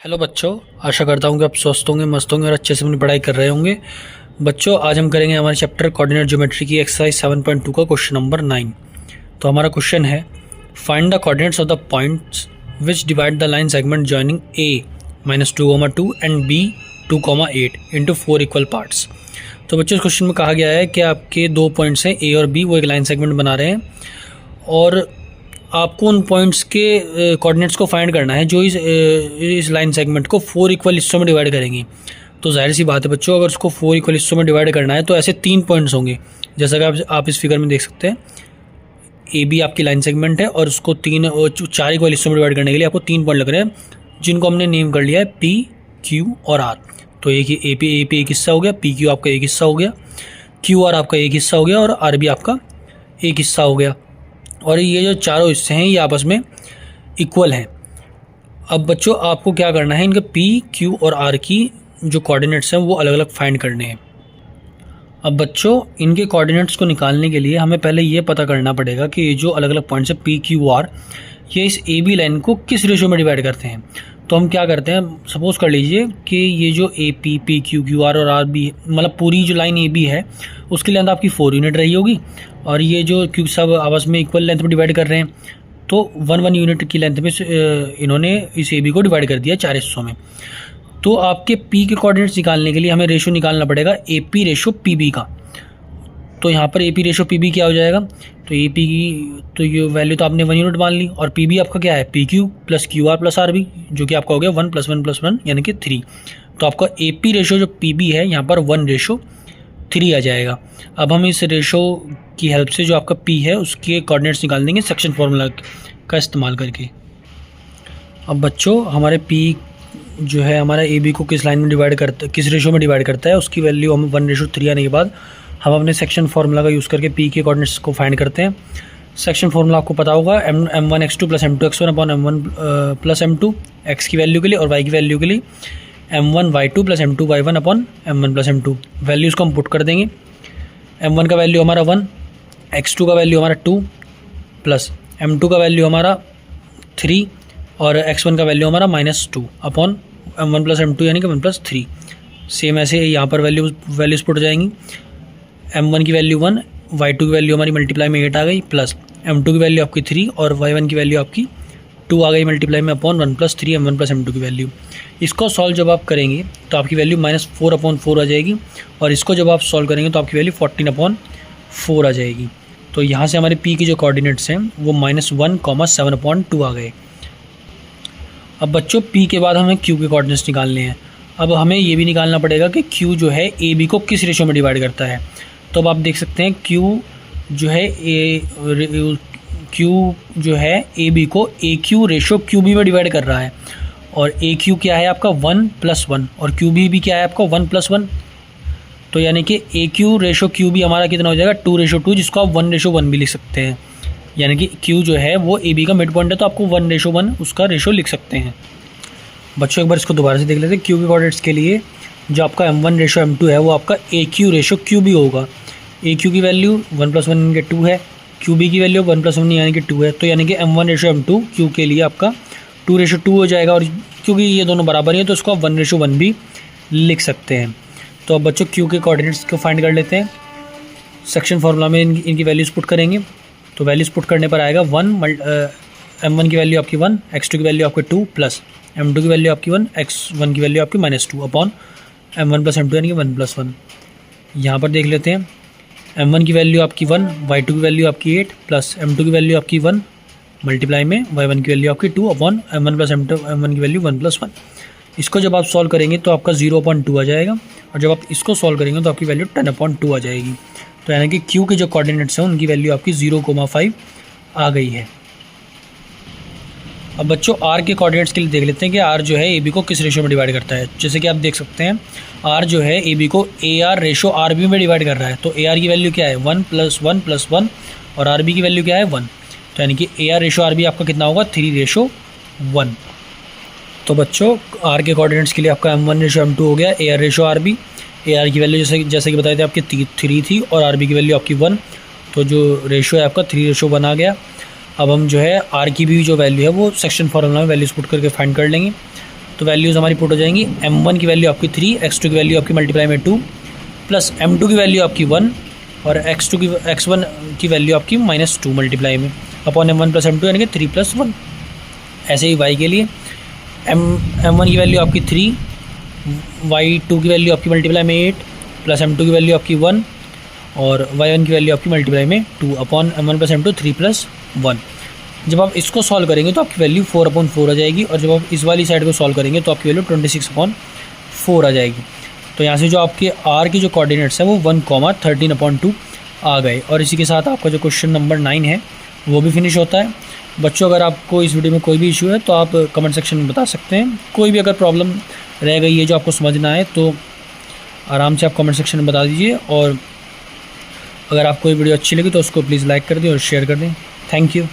Hello बच्चों, आशा करता हूँ कि आप स्वस्थ होंगे, मस्त होंगे और अच्छे से अपनी पढ़ाई कर रहे होंगे। बच्चों, आज हम करेंगे हमारे चैप्टर कोऑर्डिनेट ज्योमेट्री की एक्सरसाइज 7.2 का क्वेश्चन नंबर 9। तो हमारा क्वेश्चन है, find the coordinates of the points which divide the line segment joining a -2, and b 2, 8 into 4 equal parts. तो बच्चों, इस क्वेश्चन में कहा गया है कि आपके दो पॉइंट्स हैं a और b, वो एक लाइन सेगमेंट बना रहे हैं और आपको उन पॉइंट्स के कोऑर्डिनेट्स को फाइंड करना है जो इस लाइन सेगमेंट को 4 इक्वल हिस्सों में डिवाइड करेंगी। तो जाहिर सी बात है बच्चों, अगर उसको 4 इक्वल हिस्सों में डिवाइड करना है तो ऐसे 3 पॉइंट्स होंगे, जैसा कि आप इस फिगर में देख सकते हैं। ए बी आपकी लाइन सेगमेंट है और उसको 4 इक्वल हिस्सों में डिवाइड करने के लिए आपको 3 पॉइंट लग रहे हैं, जिनको हमने नेम कर लिया है पी, क्यू और आर। तो एक ए पी एक हिस्सा हो गया, पी क्यू आपका एक हिस्सा हो गया, क्यू आर आपका एक हिस्सा हो गया और आर बी आपका एक हिस्सा हो गया। और ये जो चारों हिस्से हैं ये आपस में इक्वल हैं। अब बच्चों, आपको क्या करना है, इनके पी, क्यू और आर की जो कोऑर्डिनेट्स हैं वो अलग अलग फाइंड करने हैं। अब बच्चों, इनके कोऑर्डिनेट्स को निकालने के लिए हमें पहले ये पता करना पड़ेगा कि ये जो अलग अलग पॉइंट्स हैं पी, क्यू, आर, ये इस ए बी लाइन को किस रेशो में डिवाइड करते हैं। तो हम क्या करते हैं, सपोज कर लीजिए कि ये जो A P, P Q, Q R और आर बी, मतलब पूरी जो लाइन ए बी है उसकी लेंथ आपकी 4 यूनिट रही होगी और ये जो क्योंकि सब आपस में इक्वल लेंथ में डिवाइड कर रहे हैं तो 1 यूनिट की लेंथ में इन्होंने इस ए बी को डिवाइड कर दिया 4 हिस्सों में। तो आपके पी के कोऑर्डिनेट्स निकालने के लिए हमें रेशो निकालना पड़ेगा A P ratio P B का। तो यहाँ पर A P ratio P B क्या हो जाएगा, तो ए पी की तो ये वैल्यू तो आपने 1 यूनिट मान ली और पी बी आपका क्या है, P Q plus Q R plus R B, जो कि आपका हो गया 1 + 1 + 1 यानी कि 3। तो आपका ए पी रेशो जो पी बी है यहाँ पर 1:3 आ जाएगा। अब हम इस रेशो की हेल्प से जो आपका पी है उसके कोऑर्डिनेट्स निकाल देंगे सेक्शन फार्मूला का इस्तेमाल करके। अब बच्चों, हमारे पी जो है हमारा ए बी को किस लाइन में डिवाइड करता है, किस रेशो में डिवाइड करता है, उसकी वैल्यू हम 1:3 आने के बाद हम अपने सेक्शन फार्मूला का यूज़ करके पी के कोऑर्डिनेट्स को फाइंड करते हैं। सेक्शन फार्मूला आपको पता होगा, m1 x2 + m2 x1 upon m1 + m2 x की वैल्यू के लिए और y की वैल्यू के लिए m1 y2 + m2 y1 upon m1 + m2। Values को हम पुट कर देंगे। m1 का वैल्यू हमारा 1, x2 का वैल्यू हमारा 2 प्लस m2 का वैल्यू हमारा 3 और x1 का वैल्यू हमारा -2 अपॉन m1 + m2 यानी कि 1 + 3। सेम ऐसे यहाँ पर वैल्यूज़ पुट हो जाएंगी। m1 की वैल्यू 1, y2 की वैल्यू हमारी मल्टीप्लाई में 8 आ गई प्लस m2 की वैल्यू आपकी 3 और y1 की वैल्यू आपकी 2 आ गई मल्टीप्लाई में अपॉन 1 + 3 m1 + m2 की वैल्यू। इसको सॉल्व जब आप करेंगे तो आपकी वैल्यु -4/4 आ जाएगी और इसको जब आप सॉल्व करेंगे तो आपकी वैल्यू 14/4 आ जाएगी। तो यहाँ से हमारे p के जो कोऑर्डिनेट्स हैं वो -1, 7/2 आ गए। अब बच्चों, p के बाद हमें q के कोऑर्डिनेट्स निकालने हैं। अब हमें ये भी निकालना पड़ेगा कि q जो है ए बी को किस रेशो में डिवाइड करता है। तो अब आप देख सकते हैं q जो है ए बी को ए क्यू रेशो क्यू बी में डिवाइड कर रहा है और ए क्यू क्या है आपका 1 + 1 और क्यू बी भी क्या है आपका 1 + 1। तो यानी कि ए क्यू रेशो क्यू बी हमारा कितना हो जाएगा 2:2, जिसको आप 1:1 भी लिख सकते हैं। यानी कि क्यू जो है वो ए बी का मिड पॉइंट है तो आपको 1:1 उसका रेशो लिख सकते हैं। बच्चों, एक बार इसको दोबारा से देख लेते हैं। क्यू के कोऑर्डिनेट्स के लिए जो आपका m1:m2 है वो आपका ए क्यू रेशो क्यू बी होगा। ए क्यू की वैल्यू 1 + 1 यानी कि 2 है, क्यू बी की वैल्यू 1 + 1 यानी कि 2 है। तो यानी कि m1:m2 क्यू के लिए आपका 2:2 हो जाएगा और क्योंकि ये दोनों बराबर हैं तो इसको आप 1:1 भी लिख सकते हैं। तो अब बच्चों, क्यू के कोऑर्डिनेट्स को फाइंड कर लेते हैं। सेक्शन फार्मूला में इनकी वैल्यूज़ पुट करेंगे। तो वैल्यूज़ पुट करने पर आएगा m1 की वैल्यू आपकी 1, x2 की वैल्यू आपकी 2 प्लस m2 की वैल्यू आपकी 1, x1 की वैल्यू आपकी -2 अपॉन m1 + m2 यानी कि 1 + 1। यहाँ पर देख लेते हैं, m1 की वैल्यू आपकी 1, y2 की वैल्यू आपकी 8 प्लस m2 की वैल्यू आपकी 1 मल्टीप्लाई में y1 की वैल्यू आपकी 2 अपॉन m1 + m1 की वैल्यू 1 + 1। इसको जब आप सॉल्व करेंगे तो आपका 0/2 आ जाएगा और जब आप इसको सॉल्व करेंगे तो आपकी वैल्यू 10/2 आ जाएगी। तो यानी कि क्यू के जो कोऑर्डिनेट्स हैं उनकी वैल्यू आपकी 0,5 आ गई है। अब बच्चों, आर के कोऑर्डिनेट्स के लिए देख लेते हैं कि आर जो है ए बी को किस रेशो में डिवाइड करता है। जैसे कि आप देख सकते हैं, आर जो है ए बी को A R ratio R B में डिवाइड कर रहा है। तो ए आर की वैल्यू क्या है 1 + 1 + 1 और आर बी की वैल्यू क्या है 1। तो यानी कि A R ratio R B आपका कितना होगा 3:1। तो बच्चों, आर के कोऑर्डिनेट्स के लिए आपका m1:m2 हो गया, A R ratio R B. A R की वैल्यू जैसे कि बताए थे आपकी 3 थी और आर बी की वैल्यू आपकी 1, तो जो रेशो है आपका 3:1 आ गया। अब हम जो है आर की भी जो वैल्यू है वो सेक्शन फार्मूला में वैल्यूज पुट करके फाइंड कर लेंगे। तो वैल्यूज़ हमारी पुट हो जाएंगी। m1 की वैल्यू आपकी 3, x2 की वैल्यू आपकी मल्टीप्लाई में 2, प्लस m2 की वैल्यू आपकी 1 और x1 की वैल्यू आपकी -2 मल्टीप्लाई में अपॉन m1 प्लस m2 यानी कि 3 + 1। ऐसे ही y के लिए m1 की वैल्यू आपकी 3, y2 की वैल्यू आपकी मल्टीप्लाई में 8 प्लस m2 की वैल्यू आपकी 1 और y1 की वैल्यू आपकी मल्टीप्लाई में 2 अपॉन m1 प्लस m2 3 + 1। जब आप इसको सॉल्व करेंगे तो आपकी वैल्यू 4/4 आ जाएगी और जब आप इस वाली साइड को सॉल्व करेंगे तो आपकी वैल्यू 26/4 आ जाएगी। तो यहाँ से जो आपके r की जो कोऑर्डिनेट्स है वो 1, 13/2 आ गए। और इसी के साथ आपका जो क्वेश्चन नंबर 9 है वो भी फिनिश होता है। बच्चों, अगर आपको इस वीडियो में कोई भी इशू है तो आप कमेंट सेक्शन में बता सकते हैं। कोई भी अगर प्रॉब्लम रह गई है जो आपको समझना है तो आराम से आप कमेंट सेक्शन में बता दीजिए। और अगर आपको ये वीडियो अच्छी लगी तो उसको प्लीज़ लाइक कर दें और शेयर कर दें। Thank you.